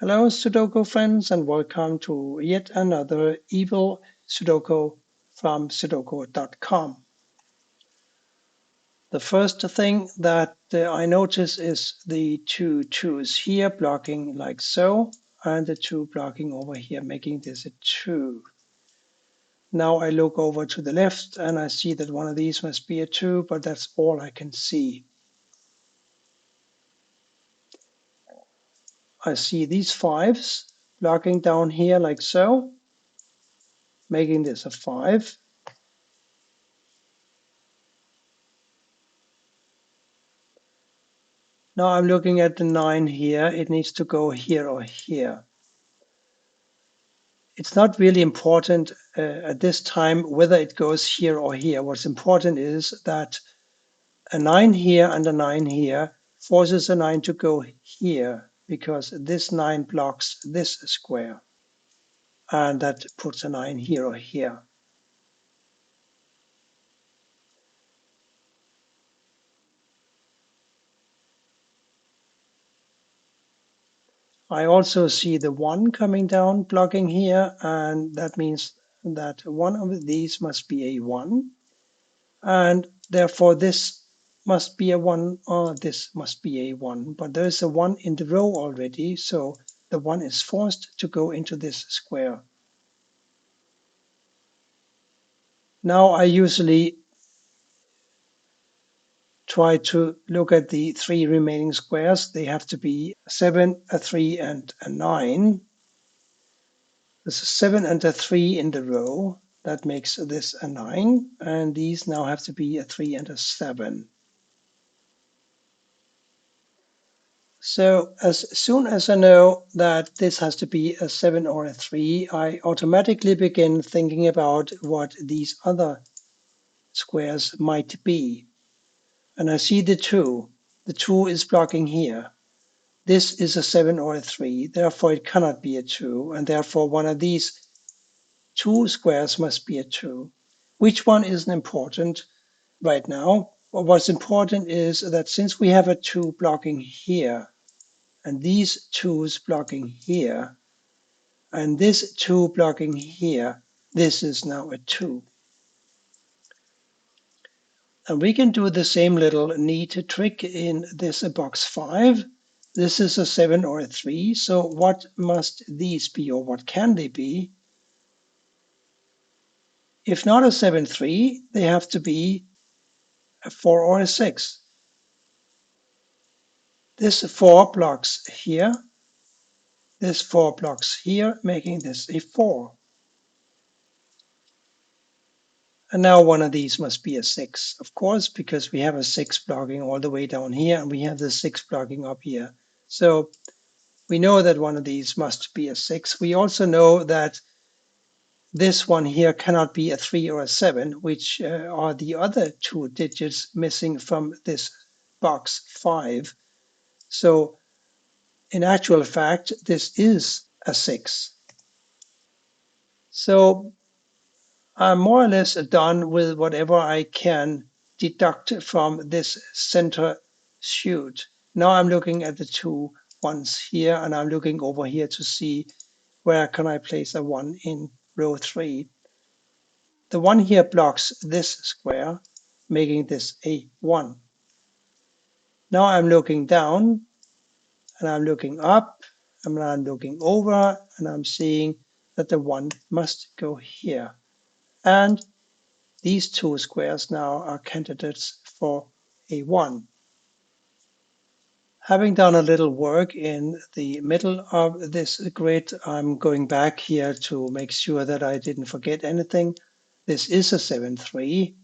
Hello, Sudoku friends, and welcome to yet another Evil Sudoku from Sudoku.com. The first thing that I notice is the two twos here blocking like so, and the two blocking over here, making this a 2. Now I look over to the left and I see that one of these must be a 2, but that's all I can see. I see these 5s blocking down here like so, making this a 5. Now I'm looking at the 9 here. It needs to go here or here. It's not really important at this time whether it goes here or here. What's important is that a 9 here and a 9 here forces a 9 to go here because this 9 blocks this square. And that puts a 9 here or here. I also see the 1 coming down blocking here, and that means that one of these must be a 1. And therefore this must be a 1 or this must be a 1. But there is a 1 in the row already, so the 1 is forced to go into this square. Now I usually try to look at the 3 remaining squares. They have to be a 7, a 3, and a 9. There's a 7 and a 3 in the row. That makes this a 9. And these now have to be a 3 and a 7. So as soon as I know that this has to be a 7 or a 3, I automatically begin thinking about what these other squares might be. And I see the 2. The 2 is blocking here. This is a 7 or a 3, therefore it cannot be a 2, and therefore one of these 2 squares must be a 2. Which one isn't important right now? Well, what's important is that since we have a 2 blocking here, and these 2's blocking here, and this 2 blocking here, this is now a 2. And we can do the same little neat trick in this box 5. This is a 7 or a 3, so what must these be, or what can they be? If not a 7, 3, they have to be a 4 or a 6. This 4 blocks here, this 4 blocks here, making this a 4. And now one of these must be a 6, of course, because we have a 6 blocking all the way down here, and we have the 6 blocking up here. So we know that one of these must be a 6. We also know that this one here cannot be a 3 or a 7, which are the other 2 digits missing from this box 5. So in actual fact, this is a 6. So I'm more or less done with whatever I can deduct from this center shoot. Now I'm looking at the 2 ones here, and I'm looking over here to see where can I place a 1 in row 3. The 1 here blocks this square, making this a 1. Now I'm looking down, and I'm looking up, and I'm looking over, and I'm seeing that the 1 must go here. And these 2 squares now are candidates for a 1. Having done a little work in the middle of this grid, I'm going back here to make sure that I didn't forget anything. This is a 7, 3,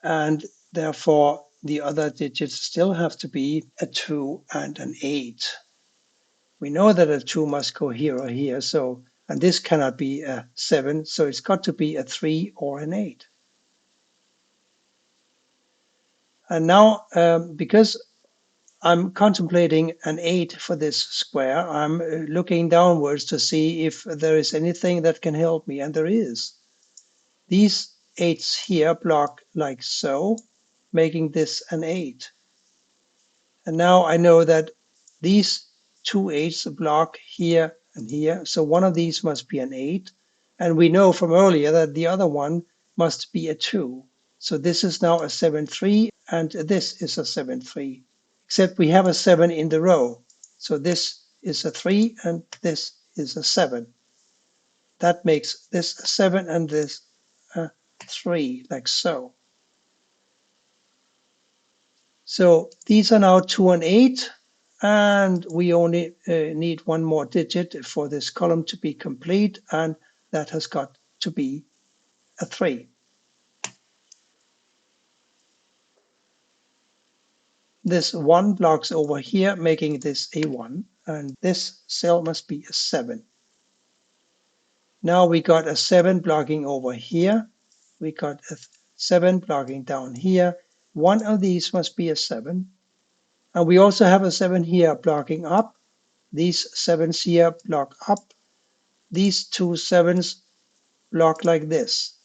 and therefore the other digits still have to be a 2 and an 8. We know that a 2 must go here or here, so, and this cannot be a 7, so it's got to be a 3 or an 8. And now, because I'm contemplating an 8 for this square, I'm looking downwards to see if there is anything that can help me, and there is. These 8s here block like so, making this an 8. And now I know that these two eights block here and here. So one of these must be an 8. And we know from earlier that the other one must be a 2. So this is now a 7-3, and this is a 7-3. Except we have a 7 in the row. So this is a 3, and this is a 7. That makes this a 7 and this a 3, like so. So these are now 2 and 8, and we only need one more digit for this column to be complete, and that has got to be a 3. This 1 blocks over here, making this a 1, and this cell must be a 7. Now we got a 7 blocking over here. We got a 7 blocking down here. One of these must be a 7. And we also have a 7 here blocking up. These 7s here block up. These two 7s block like this.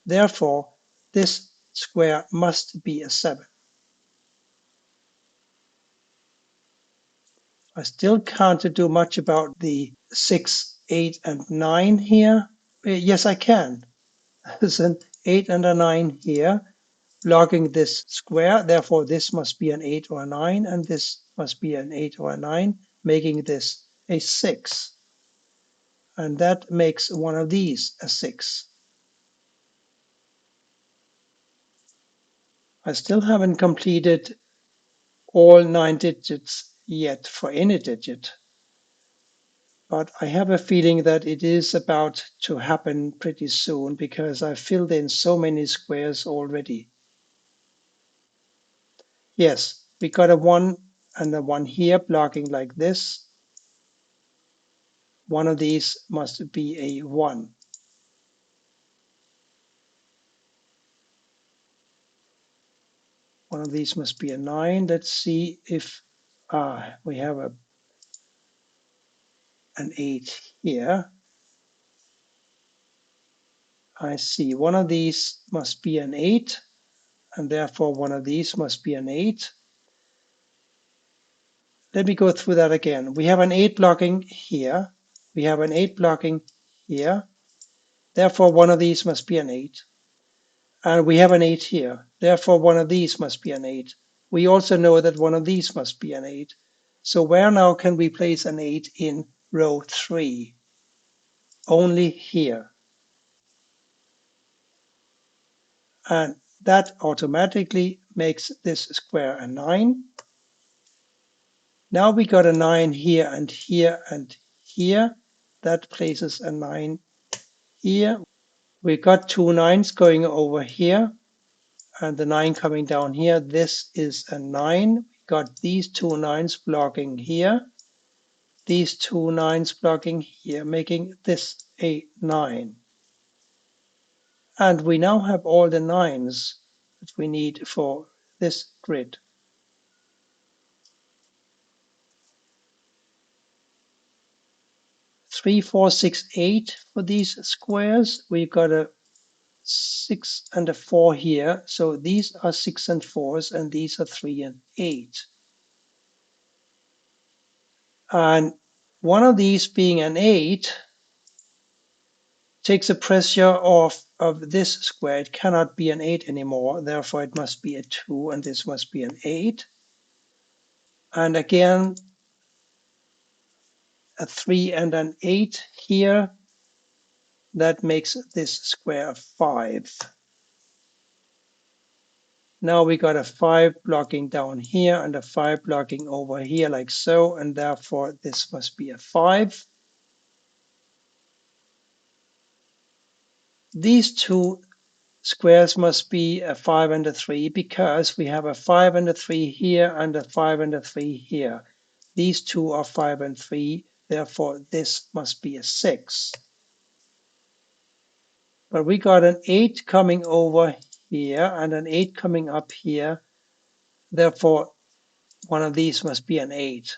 Therefore, this square must be a 7. I still can't do much about the 6, 8, and 9 here. Yes, I can. There's an 8 and a 9 here blocking this square. Therefore, this must be an 8 or a 9, and this must be an 8 or a 9, making this a 6. And that makes one of these a 6. I still haven't completed all 9 digits yet for any digit, but I have a feeling that it is about to happen pretty soon because I've filled in so many squares already. Yes, we got a 1 and a 1 here blocking like this. One of these must be a 1. One of these must be a 9. Let's see if we have an 8 here. I see one of these must be an 8, and therefore one of these must be an 8. Let me go through that again. We have an 8 blocking here. We have an 8 blocking here. Therefore, one of these must be an 8. And we have an 8 here. Therefore, one of these must be an 8. We also know that one of these must be an 8. So where now can we place an 8 in row 3? Only here. And that automatically makes this square a 9. Now we got a 9 here and here and here. That places a 9 here. We got two 9s going over here and the 9 coming down here. This is a 9. We got these two 9s blocking here. These two 9s blocking here, making this a 9. And we now have all the 9s that we need for this grid. 3, 4, 6, 8 for these squares. We've got a 6 and a 4 here. So these are 6 and 4s, and these are 3 and 8. And one of these being an 8 takes the pressure off of this square. It cannot be an 8 anymore. Therefore, it must be a 2, and this must be an 8. And again, a 3 and an 8 here. That makes this square a 5. Now we got a 5 blocking down here and a 5 blocking over here like so, and therefore this must be a 5. These two squares must be a 5 and a 3 because we have a 5 and a 3 here and a 5 and a 3 here. These two are 5 and 3, therefore this must be a 6. But we got an 8 coming over here and an 8 coming up here, therefore one of these must be an 8.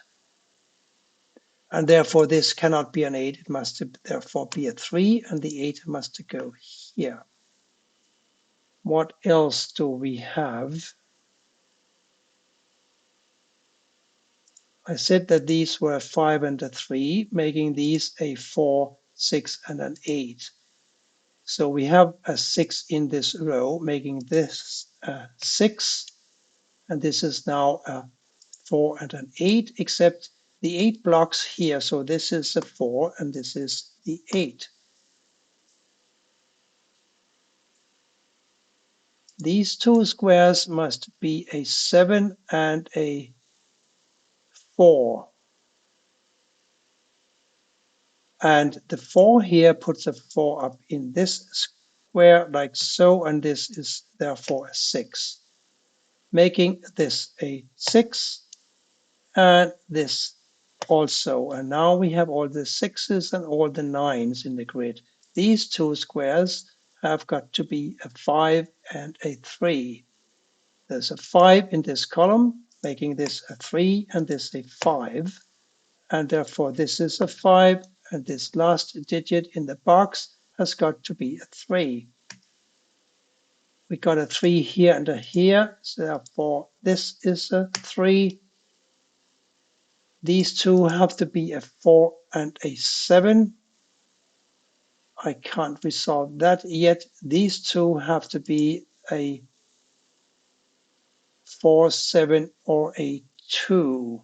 And therefore this cannot be an 8, it must therefore be a 3, and the 8 must go here. What else do we have? I said that these were 5 and a 3, making these a 4, 6, and an 8. So we have a 6 in this row, making this a 6, and this is now a 4 and an 8, except the 8 blocks here. So this is a 4 and this is the 8. These two squares must be a 7 and a 4. And the 4 here puts a 4 up in this square like so, and this is therefore a 6, making this a 6 and this also. And now we have all the 6s and all the 9s in the grid. These two squares have got to be a 5 and a 3. There's a 5 in this column, making this a 3 and this a 5. And therefore this is a 5, and this last digit in the box has got to be a 3. We got a 3 here and a here, so therefore this is a 3. These two have to be a 4 and a 7. I can't resolve that yet. These two have to be a 4, 7, or a 2.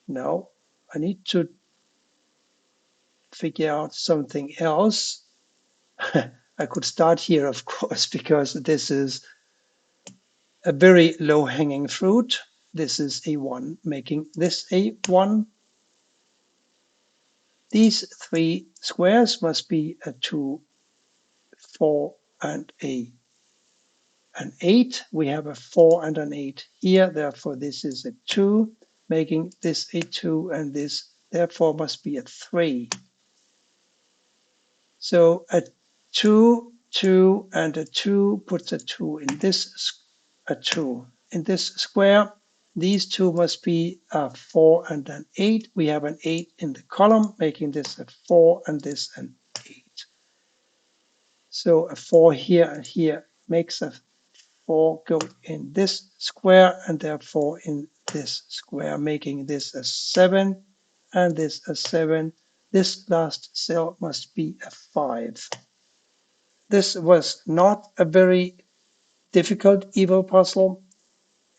No, I need to figure out something else. I could start here, of course, because this is a very low-hanging fruit. This is a 1, making this a 1. These three squares must be a 2, 4, and an 8. We have a 4 and an 8 here, therefore this is a 2, making this a 2, and this therefore must be a 3. So a 2, 2, and a 2 puts a 2 in this, a 2 in this square. These two must be a 4 and an 8. We have an 8 in the column, making this a 4 and this an 8. So a 4 here and here makes a 4 go in this square and therefore in this square, making this a 7 and this a 7. This last cell must be a 5. This was not a very difficult Evo puzzle.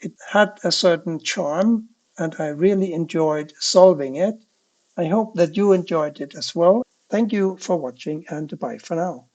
It had a certain charm and I really enjoyed solving it. I hope that you enjoyed it as well. Thank you for watching and bye for now.